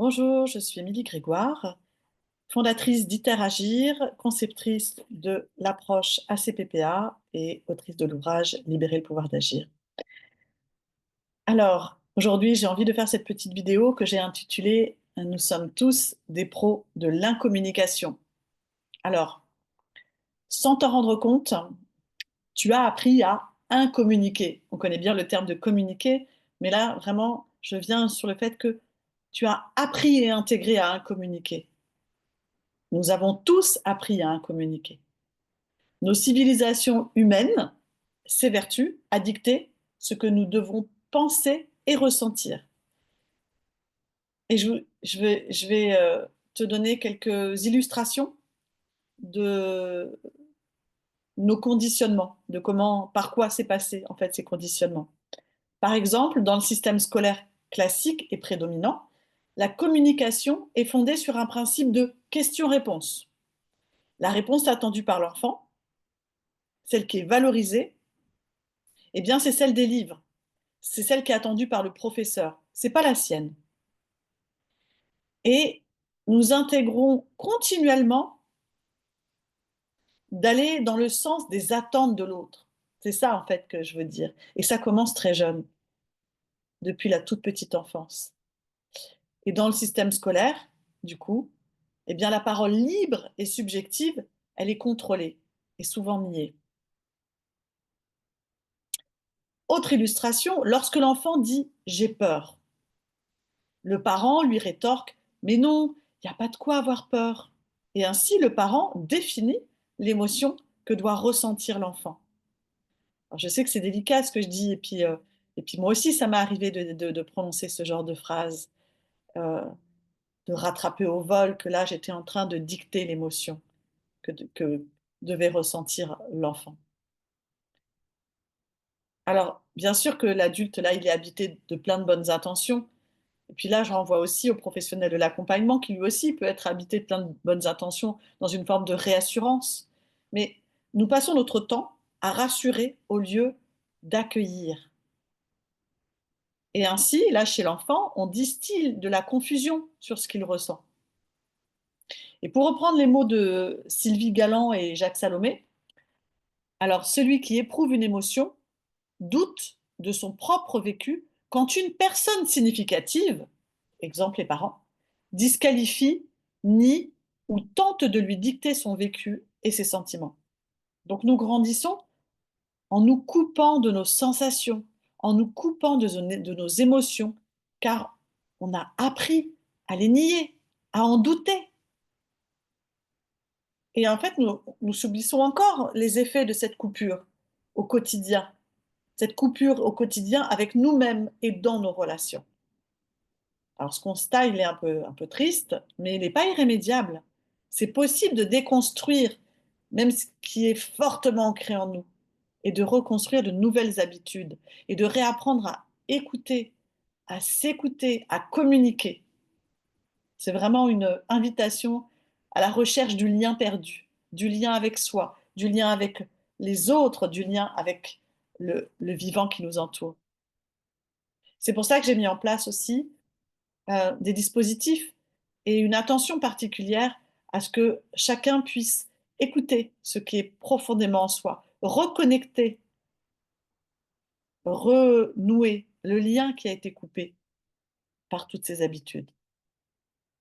Bonjour, je suis Émilie Grégoire, fondatrice d'Iteragir, conceptrice de l'approche ACPPA et autrice de l'ouvrage Libérer le pouvoir d'agir. Alors, aujourd'hui, j'ai envie de faire cette petite vidéo que j'ai intitulée Nous sommes tous des pros de l'incommunication. Alors, sans t'en rendre compte, tu as appris à incommuniquer. On connaît bien le terme de communiquer, mais là, vraiment, je viens sur le fait que tu as appris et intégré à incommuniquer. Nous avons tous appris à communiquer. Nos civilisations humaines s'évertuent à dicter ce que nous devons penser et ressentir. Et je vais te donner quelques illustrations de nos conditionnements, de comment, par quoi s'est passé en fait ces conditionnements. Par exemple, dans le système scolaire classique et prédominant, la communication est fondée sur un principe de question-réponse. La réponse attendue par l'enfant, celle qui est valorisée, eh bien, c'est celle des livres. C'est celle qui est attendue par le professeur. C'est pas la sienne. Et nous intégrons continuellement d'aller dans le sens des attentes de l'autre. C'est ça, en fait, que je veux dire. Et ça commence très jeune, depuis la toute petite enfance. Et dans le système scolaire, du coup, eh bien, la parole libre et subjective, elle est contrôlée et souvent niée. Autre illustration, lorsque l'enfant dit j'ai peur, le parent lui rétorque mais non, il n'y a pas de quoi avoir peur. Et ainsi, le parent définit l'émotion que doit ressentir l'enfant. Alors, je sais que c'est délicat ce que je dis, et puis moi aussi, ça m'est arrivé de prononcer ce genre de phrase, euh, de rattraper au vol que là, j'étais en train de dicter l'émotion que devait ressentir l'enfant. Alors, bien sûr que l'adulte, là, il est habité de plein de bonnes intentions. Et puis là, je renvoie aussi au professionnel de l'accompagnement qui lui aussi peut être habité de plein de bonnes intentions dans une forme de réassurance. Mais nous passons notre temps à rassurer au lieu d'accueillir. Et ainsi, là, chez l'enfant, on distille de la confusion sur ce qu'il ressent. Et pour reprendre les mots de Sylvie Galland et Jacques Salomé, alors celui qui éprouve une émotion doute de son propre vécu quand une personne significative, exemple les parents, disqualifie, nie ou tente de lui dicter son vécu et ses sentiments. Donc nous grandissons en nous coupant de nos sensations, en nous coupant de nos émotions, car on a appris à les nier, à en douter. Et en fait, nous subissons encore les effets de cette coupure au quotidien, cette coupure au quotidien avec nous-mêmes et dans nos relations. Alors ce constat, il est un peu triste, mais il n'est pas irrémédiable. C'est possible de déconstruire même ce qui est fortement ancré en nous et de reconstruire de nouvelles habitudes et de réapprendre à écouter, à s'écouter, à communiquer. C'est vraiment une invitation à la recherche du lien perdu, du lien avec soi, du lien avec les autres, du lien avec le vivant qui nous entoure. C'est pour ça que j'ai mis en place aussi des dispositifs et une attention particulière à ce que chacun puisse écouter ce qui est profondément en soi, reconnecter, renouer le lien qui a été coupé par toutes ces habitudes.